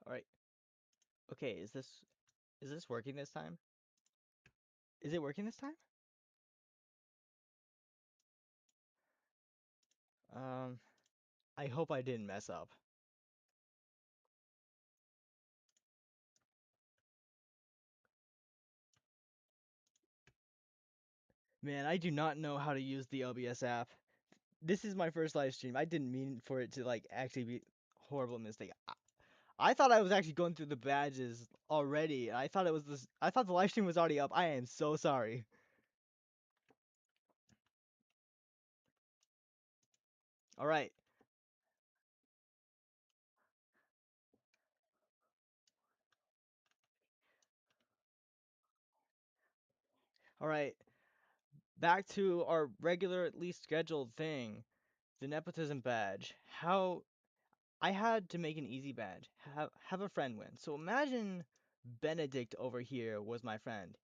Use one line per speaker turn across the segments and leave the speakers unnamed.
All right. Okay, is this working this time? Is it working this time? Um, I hope I didn't mess up. Man, I do not know how to use the OBS app. This is my first live stream. I didn't mean for it to like actually be horrible mistake. I thought I was actually going through the badges already. I thought it was this. I thought the live stream was already up. I am so sorry. All right, all right. Back to our regular, at least scheduled thing, the nepotism badge. How I had to make an easy badge. Have a friend win. So imagine Benedict over here was my friend.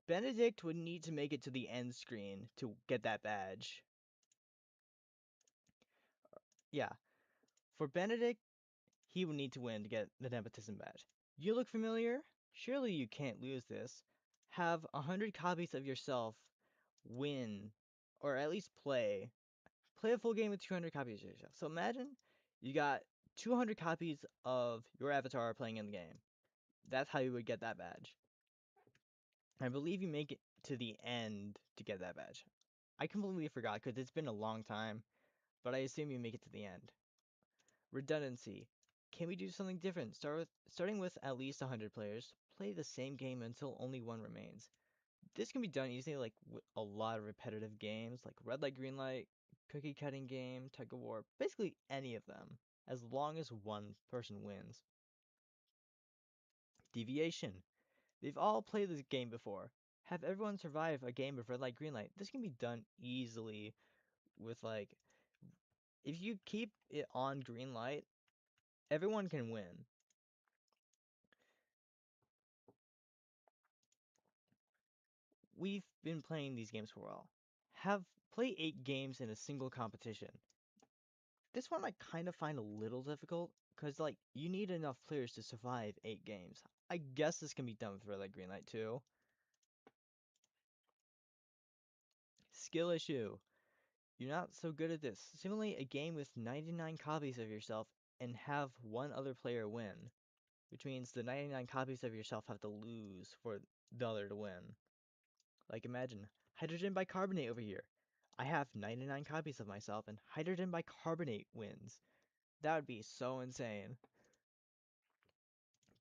Benedict would need to make it to the end screen to get that badge. Yeah, for Benedict, he would need to win to get the nepotism badge. You look familiar? Surely you can't lose this. Have 100 copies of yourself win, or at least play. Play a full game with 200 copies of yourself. So imagine you got 200 copies of your avatar playing in the game. That's how you would get that badge. I believe you make it to the end to get that badge. I completely forgot because it's been a long time, but I assume you make it to the end. Redundancy. Can we do something different? Starting with at least 100 players, play the same game until only one remains. This can be done easily like with a lot of repetitive games like red light, green light, cookie cutting game, tug of war, basically any of them, as long as one person wins. Deviation. They've all played this game before. Have everyone survive a game of red light, green light. This can be done easily with like if you keep it on green light, everyone can win. We've been playing these games for a while. Have play 8 games in a single competition. This one I kind of find a little difficult because like you need enough players to survive 8 games. I guess this can be done with red light, green light too. Skill issue. You're not so good at this. Simulate a game with 99 copies of yourself and have one other player win, which means the 99 copies of yourself have to lose for the other to win. Like imagine hydrogen bicarbonate over here. I have 99 copies of myself and hydrogen bicarbonate wins. That would be so insane.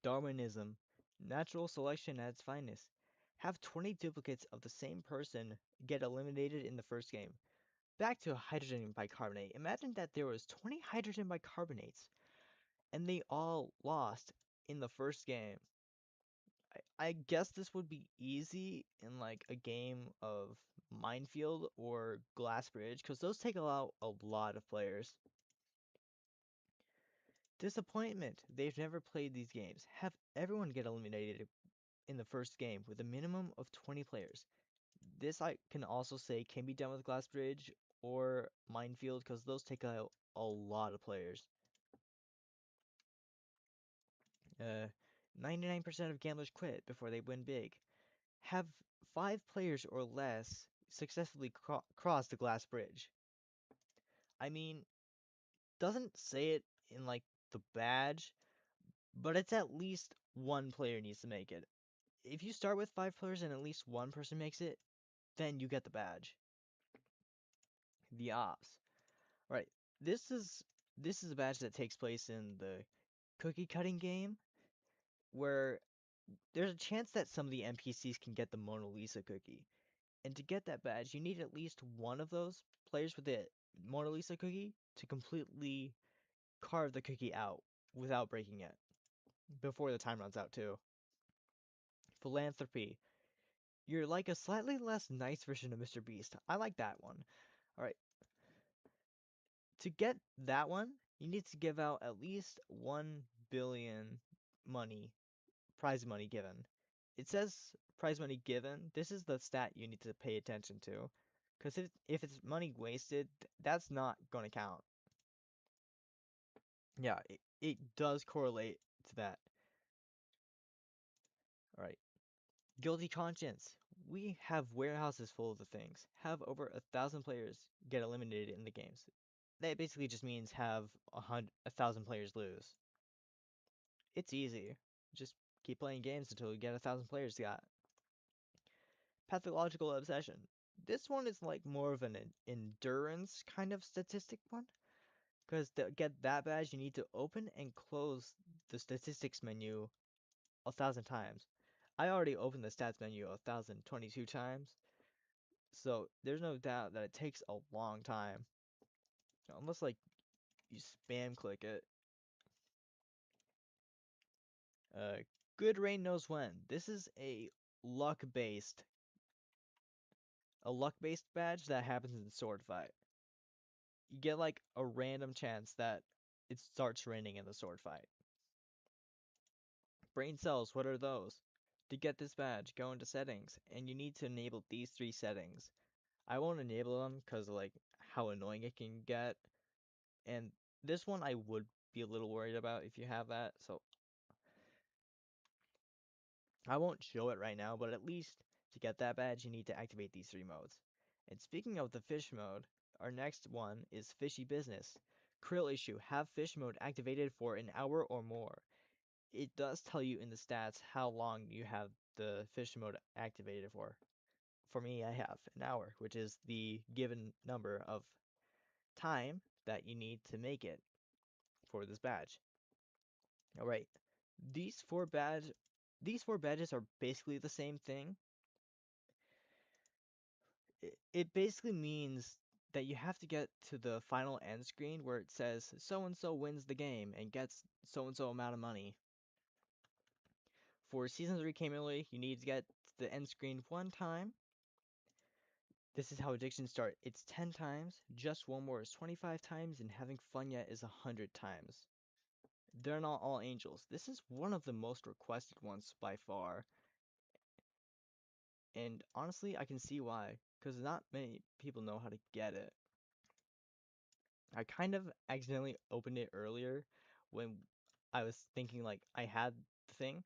Darwinism. Natural selection at its finest. Have 20 duplicates of the same person get eliminated in the first game. Back to hydrogen bicarbonate. Imagine that there was 20 hydrogen bicarbonates and they all lost in the first game. I guess this would be easy in like a game of Minefield or Glass Bridge because those take out a lot of players. Disappointment. They've never played these games. Have everyone get eliminated in the first game with a minimum of 20 players. This I can also say can be done with Glass Bridge or Minefield because those take out a lot of players. 99% of gamblers quit before they win big. Have 5 players or less successfully cross the glass bridge. I mean, doesn't say it in like the badge, but it's at least one player needs to make it. If you start with 5 players and at least one person makes it, then you get the badge. The ops. Right. This is this is a badge that takes place in the cookie cutting game where there's a chance that some of the NPCs can get the Mona Lisa cookie. And to get that badge, you need at least one of those players with the Mona Lisa cookie to completely carve the cookie out without breaking it before the time runs out too. Philanthropy. You're like a slightly less nice version of Mr. Beast. I like that one. Alright, to get that one, you need to give out at least 1 billion money, prize money given. It says prize money given. This is the stat you need to pay attention to. Because if it's money wasted, that's not going to count. Yeah, it does correlate to that. Alright. Guilty conscience. We have warehouses full of the things. Have over 1,000 players get eliminated in the games. That basically just means have 1,000 players lose. It's easy. Just keep playing games until you get 1,000 players got. Pathological obsession. This one is like more of an endurance kind of statistic one. Because to get that badge, you need to open and close the statistics menu 1,000 times. I already opened the stats menu 1,022 times, so there's no doubt that it takes a long time. Unless like you spam click it. Uh, Good rain knows when. This is luck-based, a luck-based badge that happens in sword fight. You get like a random chance that it starts raining in the sword fight. Brain cells, what are those? To get this badge, go into settings, and you need to enable these 3 settings. I won't enable them because of like how annoying it can get, and this one I would be a little worried about if you have that, so I won't show it right now, but at least to get that badge you need to activate these 3 modes. And speaking of the fish mode, our next one is fishy business. Krill issue, have fish mode activated for an hour or more. It does tell you in the stats how long you have the fish mode activated for. For me, I have an hour, which is the given number of time that you need to make it for this badge. Alright, these four badge these 4 badges are basically the same thing. It basically means that you have to get to the final end screen where it says so and so wins the game and gets so and so amount of money. For Season 3 Cumulatively, you need to get to the end screen 1 time. This is how addictions start. It's 10 times, just one more is 25 times, and having fun yet is 100 times. They're not all angels. This is one of the most requested ones by far. And honestly, I can see why, because not many people know how to get it. I kind of accidentally opened it earlier when I was thinking like I had the thing.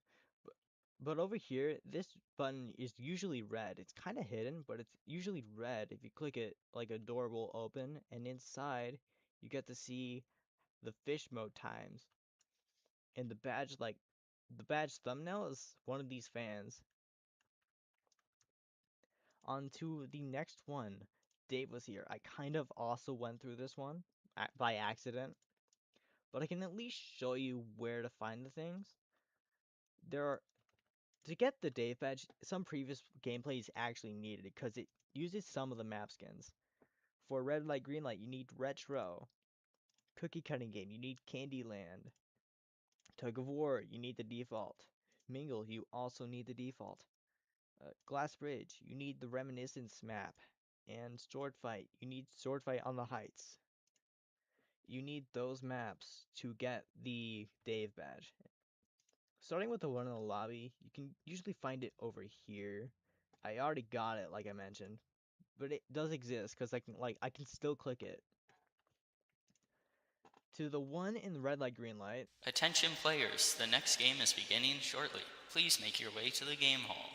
But over here, this button is usually red. It's kind of hidden, but it's usually red. If you click it, like a door will open, and inside you get to see the fish mode times. And the badge thumbnail is one of these fans. On to the next one. Dave was here. I kind of also went through this one by accident, but I can at least show you where to find the things. There are To get the Dave badge, some previous gameplay is actually needed because it uses some of the map skins. For red light, green light, you need retro. Cookie cutting game, you need Candyland. Tug of war, you need the default. Mingle, you also need the default. Glass bridge, you need the reminiscence map. And sword fight, you need sword fight on the heights. You need those maps to get the Dave badge. Starting with the one in the lobby, you can usually find it over here. I already got it, like I mentioned, but it does exist because I can still click it. To the one in the red light, green light.
Attention players, the next game is beginning shortly. Please make your way to the game hall.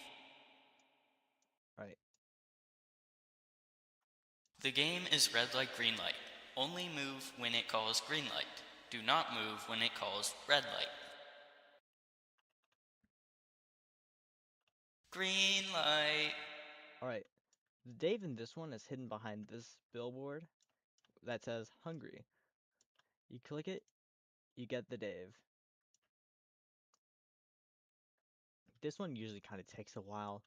Right.
The game is red light, green light. Only move when it calls green light. Do not move when it calls red light. Green light.
Alright. The Dave in this one is hidden behind this billboard that says hungry. You click it, you get the Dave. This one usually kind of takes a while,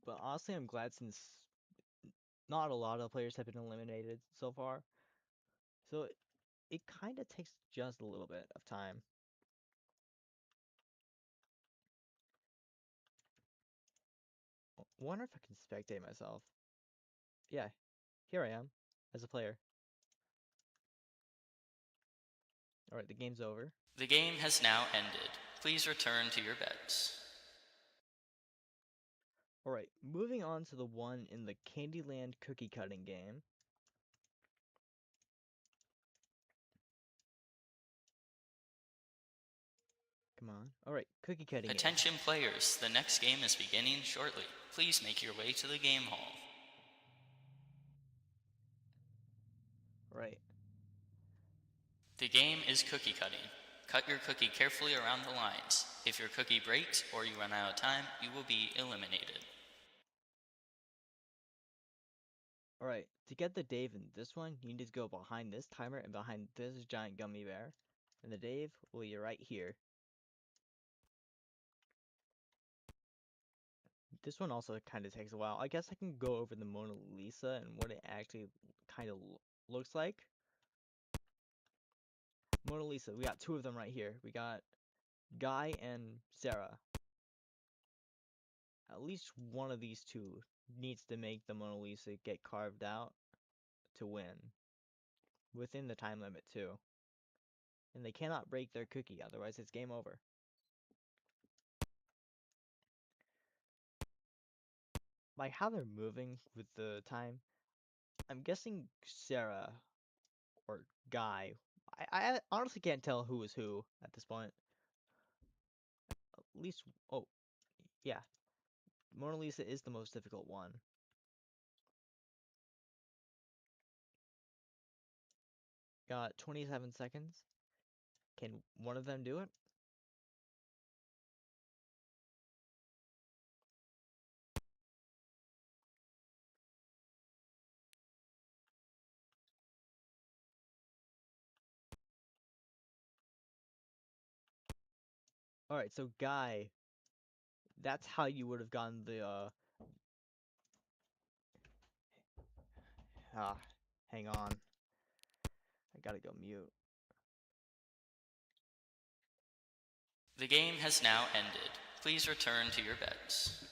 but honestly I'm glad since not a lot of players have been eliminated so far. So it kind of takes just a little bit of time. Wonder if I can spectate myself. Yeah, here I am as a player. Alright, the game's over.
The game has now ended. Please return to your beds.
Alright, moving on to the one in the Candyland cookie cutting game. Come on. Alright, cookie cutting game.
Attention players, the next game is beginning shortly. Please make your way to the game hall.
Right.
The game is cookie cutting. Cut your cookie carefully around the lines. If your cookie breaks or you run out of time, you will be eliminated.
Alright, to get the Dave in this one, you need to go behind this timer and behind this giant gummy bear. And the Dave will be right here. This one also kind of takes a while. I guess I can go over the Mona Lisa and what it actually kind of looks like. Mona Lisa, we got two of them right here. We got Guy and Sarah. At least one of these two needs to make the Mona Lisa get carved out to win. Within the time limit, too. And they cannot break their cookie, otherwise it's game over. By how they're moving with the time, I'm guessing Sarah or Guy. I honestly can't tell who is who at this point. At least, oh, yeah. Mona Lisa is the most difficult one. Got 27 seconds. Can one of them do it? Alright, so Guy, that's how you would have gotten the, hang on. I gotta go mute.
The game has now ended. Please return to your beds.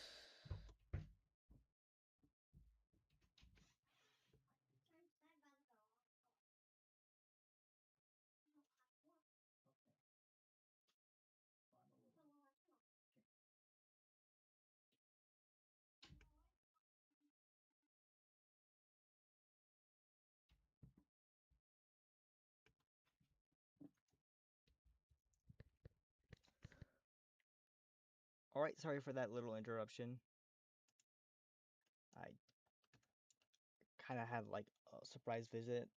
Alright, sorry for that little interruption. I kind of had like a surprise visit,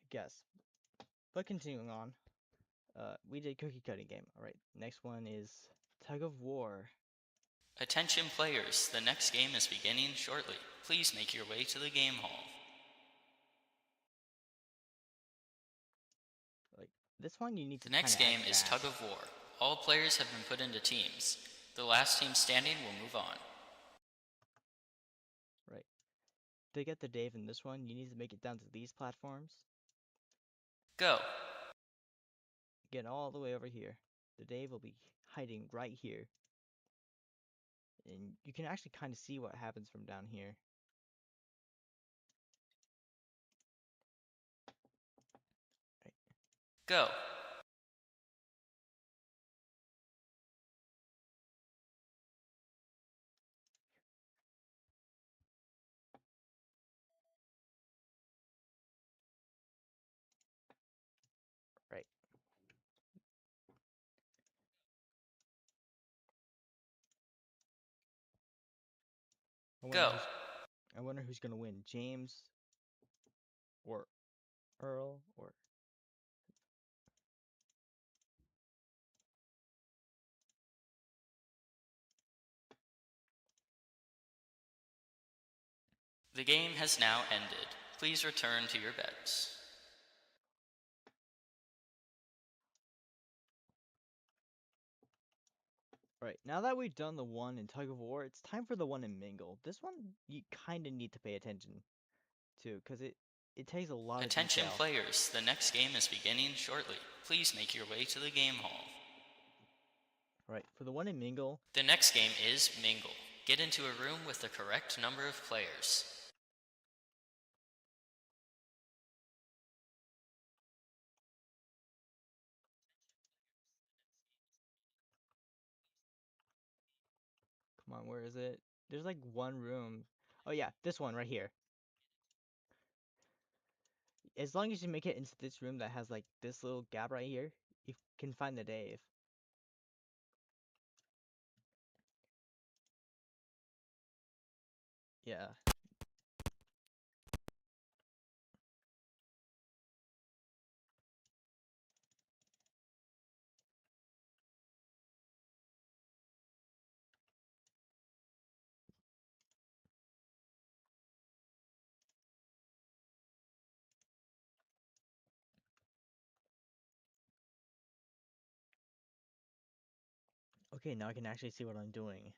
I guess. But continuing on, we did cookie cutting game. Alright, next one is tug of war.
Attention players, the next game is beginning shortly. Please make your way to the game hall.
Like this one, you need
The
to kind
next
of
game
act
is
fast.
tug of war. All players have been put into teams. The last team standing will move on.
Right. To get the Dave in this one, you need to make it down to these platforms.
Go.
Get all the way over here. The Dave will be hiding right here. And you can actually kind of see what happens from down here. Right.
Go.
Right.
Go.
I wonder who's gonna win, James or Earl or
The game has now ended. Please return to your beds.
Right, now that we've done the one in Tug of War, it's time for the one in Mingle. This one you kind of need to pay attention to, because it takes a lot of
Attention
detail.
players, the next game is beginning shortly. Please make your way to the game hall.
Right, for the one in Mingle,
The next game is Mingle. Get into a room with the correct number of players.
come on, where is it? There's like one room. Oh yeah, this one right here. As long as you make it into this room that has like this little gap right here, you can find the Dave. Yeah. Okay, now I can actually see what I'm doing.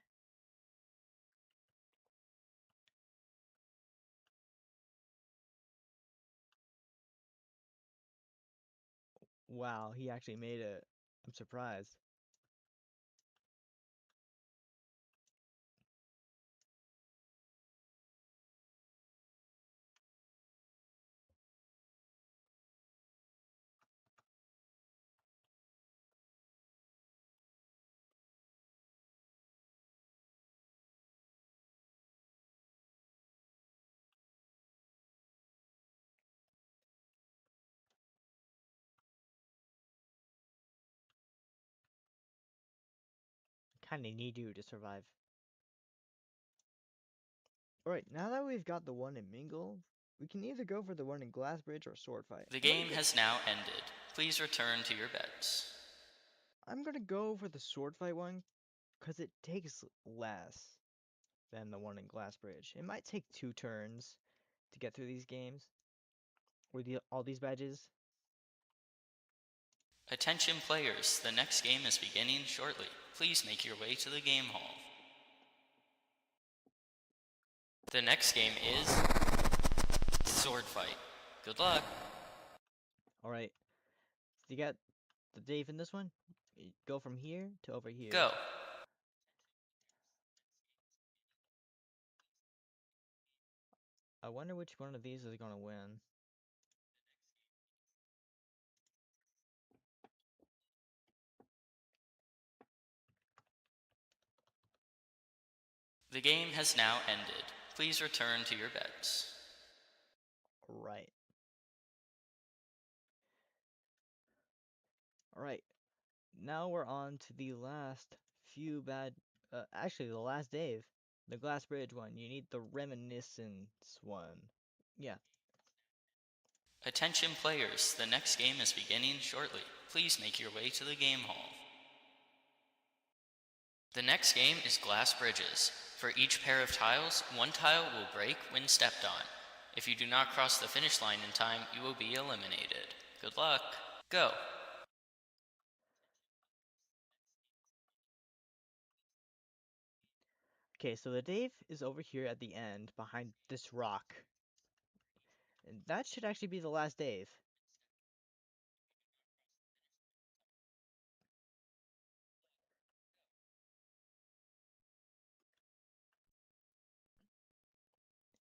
Wow, he actually made it. I'm surprised. Kinda need you to survive. Alright, now that we've got the one in Mingle, we can either go for the one in Glass Bridge or Sword Fight.
The game has now ended. Please return to your beds.
I'm gonna go for the Sword Fight one, because it takes less than the one in Glass Bridge. It might take 2 turns to get through these games, or all these badges.
Attention players, the next game is beginning shortly. Please make your way to the game hall. The next game is Sword Fight. Good luck.
Alright, so you got the Dave in this one? You go from here to over here.
Go.
I wonder which one of these is gonna win.
The game has now ended. Please return to your beds.
Right. Alright, now we're on to the last few actually the last Dave. The Glass Bridge one. You need the Reminiscence one. Yeah.
Attention players, the next game is beginning shortly. Please make your way to the game hall. The next game is Glass Bridges. For each pair of tiles, one tile will break when stepped on. If you do not cross the finish line in time, you will be eliminated. Good luck. Go.
Okay, so the Dave is over here at the end behind this rock. And that should actually be the last Dave.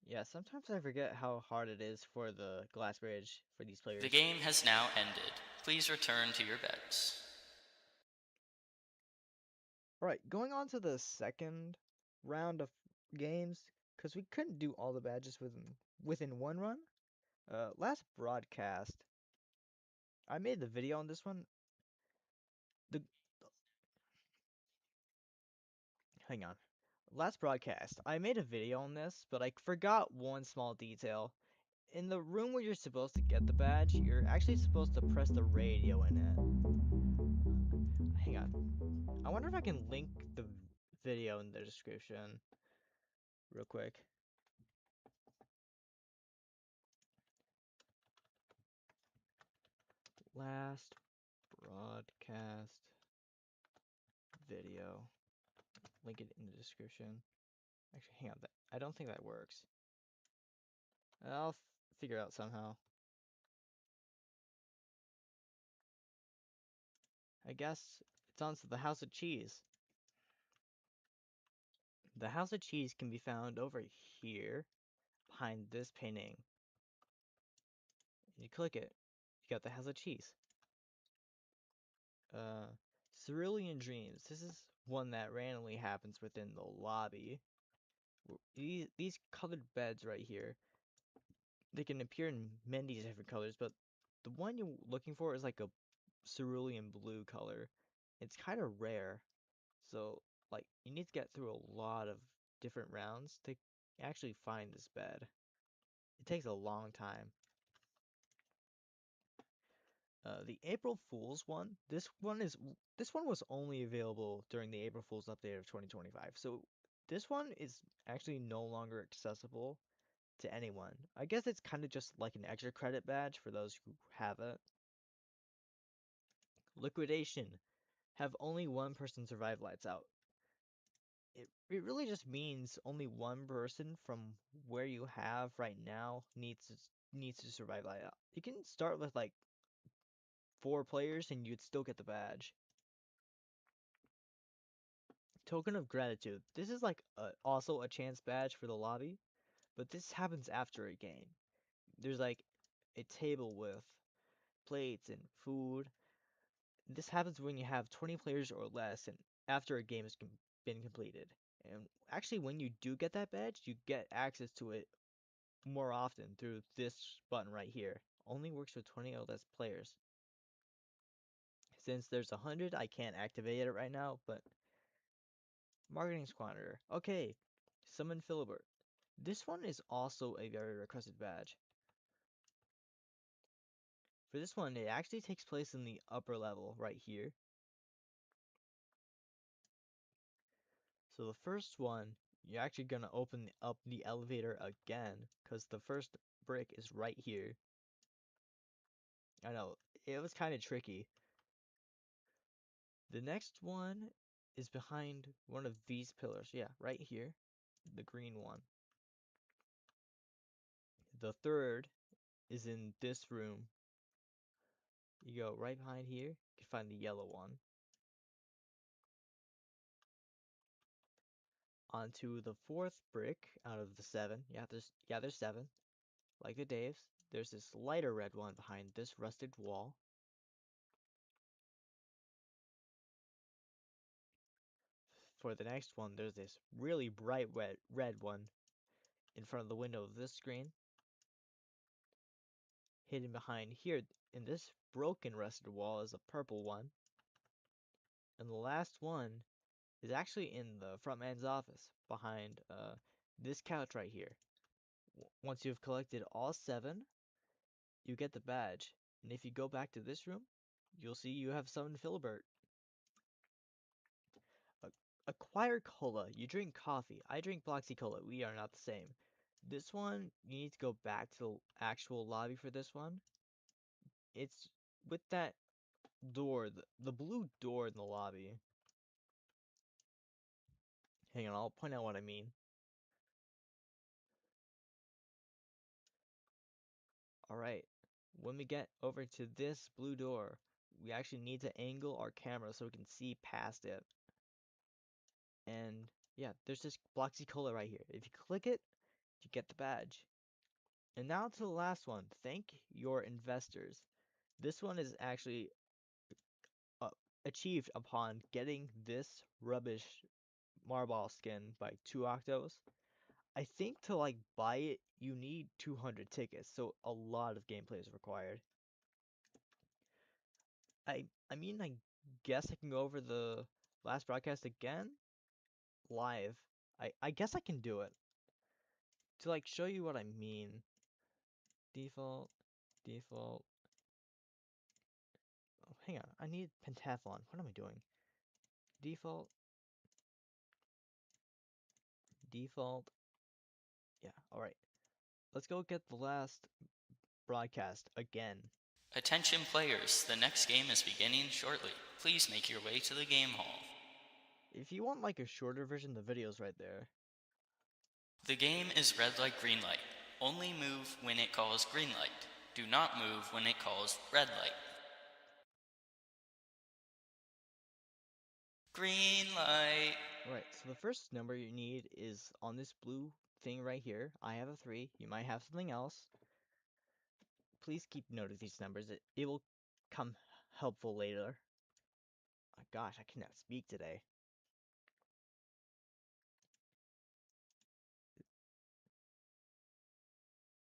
Yeah, sometimes I forget how hard it is for the Glass Bridge for these players.
The game has now ended. Please return to your beds.
Alright, going on to the second round of games, because we couldn't do all the badges within one run. Last broadcast, I made the video on this one. The Hang on. Last broadcast, I made a video on this, but I forgot one small detail. In the room where you're supposed to get the badge, you're actually supposed to press the radio in it. Hang on. I wonder if I can link the video in the description real quick. Last broadcast video. Link it in the description. Actually, hang on. I don't think that works. I'll figure it out somehow. I guess it's on to the House of Cheese. The House of Cheese can be found over here behind this painting. You click it, you got the House of Cheese. Cerulean Dreams. This is one that randomly happens within the lobby. These colored beds right here, they can appear in many different colors, but the one you're looking for is like a cerulean blue color. It's kind of rare, so like you need to get through a lot of different rounds to actually find this bed. It takes a long time. The April Fool's one, this one was only available during the April Fool's update of 2025. So this one is actually no longer accessible to anyone. I guess it's kind of just like an extra credit badge for those who have it. Liquidation. Have only one person survive lights out. It really just means only one person from where you have right now needs to survive light out. You can start with like 4 players and you'd still get the badge. Token of gratitude. This is like also a chance badge for the lobby, but this happens after a game. There's like a table with plates and food. This happens when you have 20 players or less and after a game has been completed. And actually, when you do get that badge, you get access to it more often through this button right here. Only works with 20 or less players. Since there's 100, I can't activate it right now, but Marketing Squander. Okay, Summon Filibert. This one is also a very requested badge. For this one, it actually takes place in the upper level right here. So the first one, you're actually gonna open up the elevator again, because the first brick is right here. I know, it was kind of tricky. The next one is behind one of these pillars. Yeah, right here, the green one. The third is in this room. You go right behind here, you can find the yellow one. Onto the fourth brick out of the 7. There's 7. Like the Daves, there's this lighter red one behind this rusted wall. For the next one, there's this really bright red one in front of the window of this screen. Hidden behind here in this broken rusted wall is a purple one. And the last one is actually in the front man's office behind this couch right here. Once you've collected all 7, you get the badge. And if you go back to this room, you'll see you have summoned Filibert. Acquire cola. You drink coffee. I drink Bloxy Cola. We are not the same. This one, you need to go back to the actual lobby for this one. It's with that door, the blue door in the lobby. Hang on, I'll point out what I mean. Alright, when we get over to this blue door, we actually need to angle our camera so we can see past it. And yeah, there's this Bloxy Cola right here. If you click it, you get the badge. And now to the last one. Thank your investors. This one is actually uh, achieved upon getting this rubbish Marball skin by 2 Octos. I think to like buy it, you need 200 tickets, so a lot of gameplay is required. I mean, I guess I can go over the last broadcast again live. I guess I can do it to like show you what I mean. Default, default. Oh, hang on, I need pentathlon. What am I doing? Default, default. Yeah, all right. Let's go get the last broadcast again.
Attention players, the next game is beginning shortly. Please make your way to the game hall.
If you want like a shorter version, the video's right there.
The game is red light, green light. Only move when it calls green light. Do not move when it calls red light. Green light.
Alright, so the first number you need is on this blue thing right here. I have a 3. You might have something else. Please keep note of these numbers. It will come helpful later. Oh, gosh, I cannot speak today.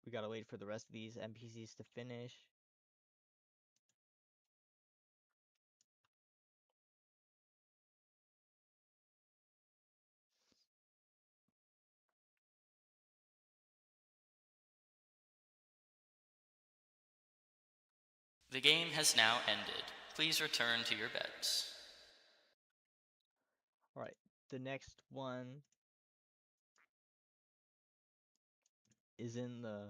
We gotta wait for the rest of these NPCs to finish.
The game has now ended. Please return to your beds.
Alright, the next one is in the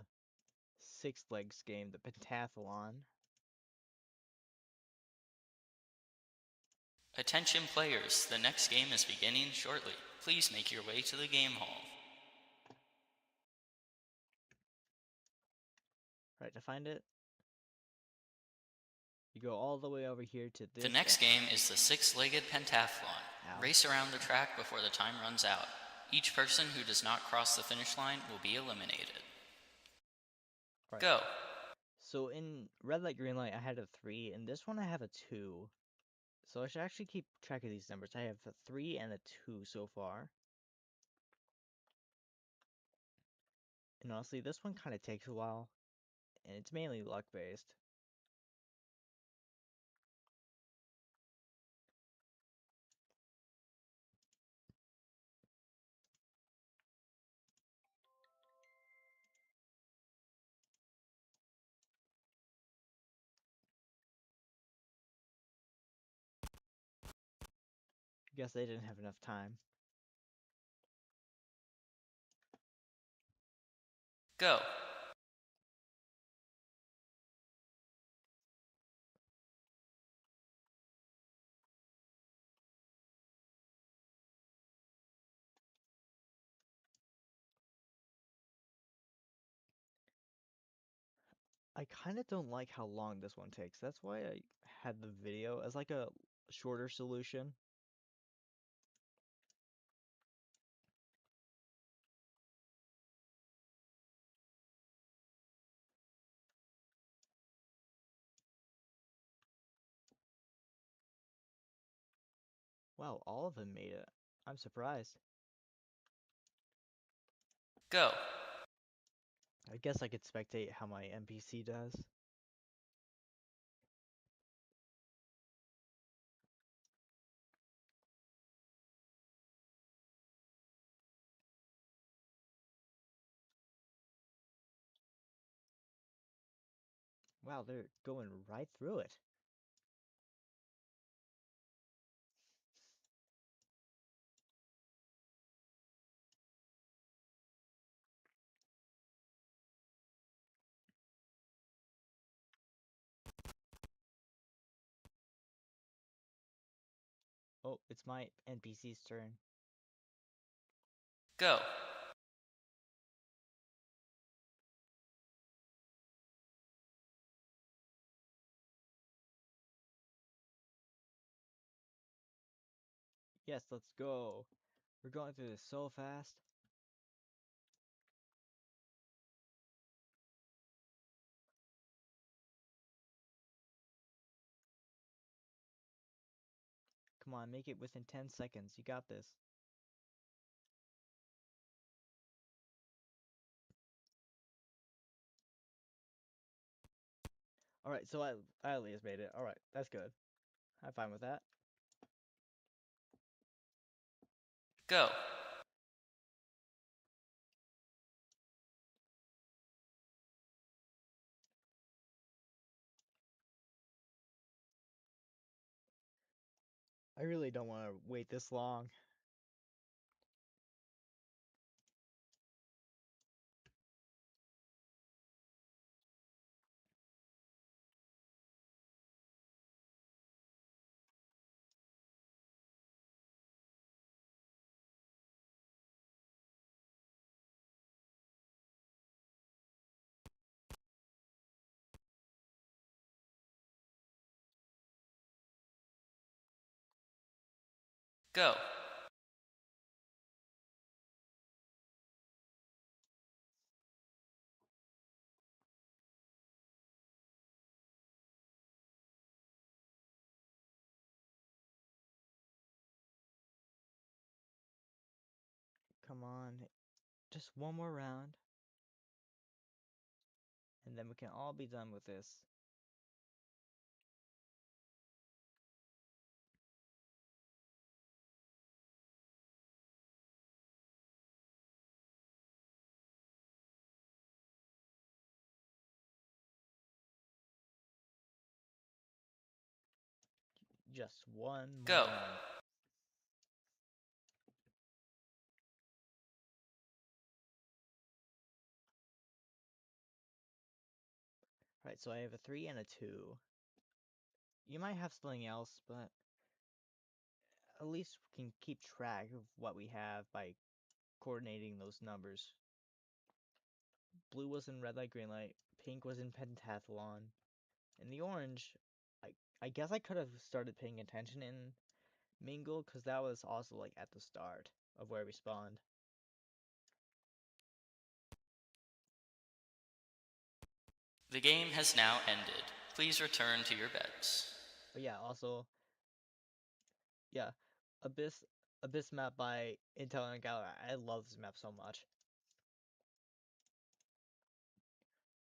Six Legs game, the pentathlon.
Attention players, the next game is beginning shortly. Please make your way to the game hall.
Right, to find it, you go all the way over here to this.
The next game is the six-legged pentathlon.
Ow.
Race around the track before the time runs out. Each person who does not cross the finish line will be eliminated.
Right.
Go.
So in red light, green light, I had a 3, and this one I have a 2. So I should actually keep track of these numbers. I have a 3 and a 2 so far. And honestly, this one kind of takes a while, and it's mainly luck-based. Guess they didn't have enough time.
Go.
I kind of don't like how long this one takes. That's why I had the video as like a shorter solution. Wow, all of them made it. I'm surprised.
Go.
I guess I could spectate how my NPC does. Wow, they're going right through it. Oh, it's my NPC's turn.
Go.
Yes, let's go. We're going through this so fast. Come on, make it within 10 seconds. You got this. Alright, so I at least made it. Alright, that's good. I'm fine with that.
Go.
I really don't want to wait this long.
Go.
Come on. Just one more round. And then we can all be done with this. Just one more
Go.
run. Right, so I have a 3 and a 2. You might have something else, but at least we can keep track of what we have by coordinating those numbers. Blue was in red light, green light. Pink was in pentathlon. And the orange, I guess I could have started paying attention in Mingle, because that was also like at the start of where we spawned.
The game has now ended. Please return to your beds.
But yeah, also, yeah, Abyss Abyss map by InteleonGalar. I love this map so much.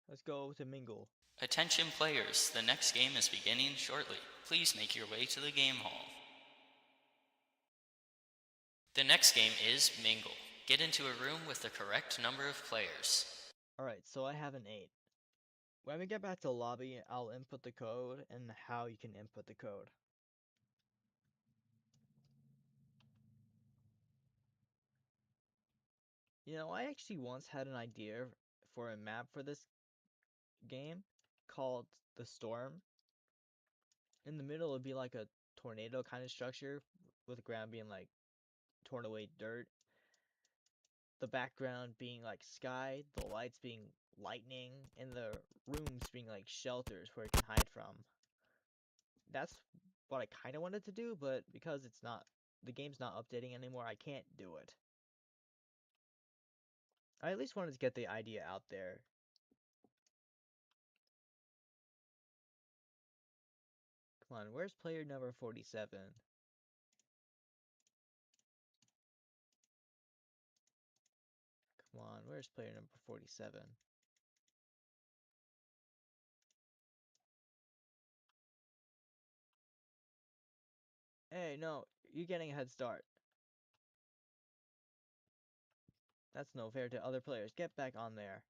Let's go to Mingle.
Attention players, the next game is beginning shortly. Please make your way to the game hall. The next game is Mingle. Get into a room with the correct number of players.
Alright, so I have an 8. When we get back to the lobby, I'll input the code and how you can input the code. You know, I actually once had an idea for a map for this game called the Storm. In the middle, it'd be like a tornado kind of structure, with the ground being like torn away dirt. The background being like sky, the lights being lightning, and the rooms being like shelters where it can hide from. That's what I kind of wanted to do, but because the game's not updating anymore, I can't do it. I at least wanted to get the idea out there. Come on, where's player number 47? Come on, where's player number 47? Hey, no, you're getting a head start. That's no fair to other players. Get back on there.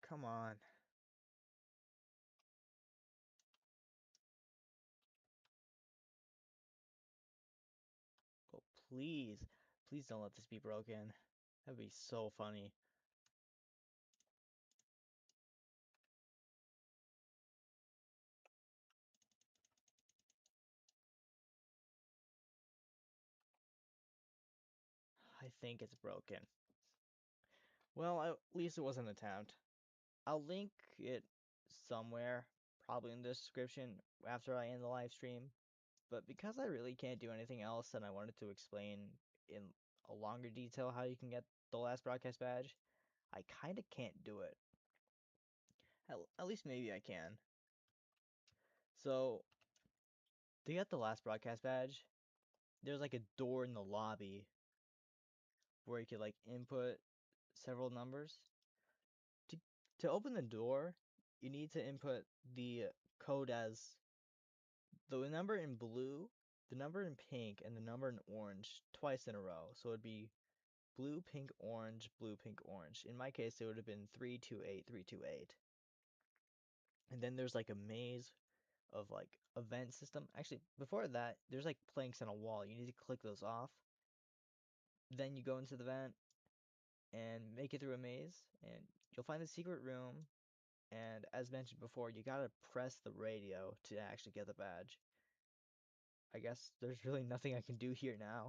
Come on. Oh, please. Please don't let this be broken. That'd be so funny. I think it's broken. Well, at least it was an attempt. I'll link it somewhere, probably in the description after I end the live stream. But because I really can't do anything else and I wanted to explain in a longer detail how you can get the last broadcast badge, I kind of can't do it. At least maybe I can. So, to get the last broadcast badge, there's like a door in the lobby where you could like input several numbers. To to open the door, you need to input the code as the number in blue, the number in pink, and the number in orange twice in a row. So it'd be blue, pink, orange, blue, pink, orange. In my case, it would have been 328, 328. And then there's like a maze of like event system. Actually, before that, there's like planks on a wall. You need to click those off. Then you go into the vent and make it through a maze, and you'll find the secret room. And as mentioned before, you gotta press the radio to actually get the badge. I guess there's really nothing I can do here now.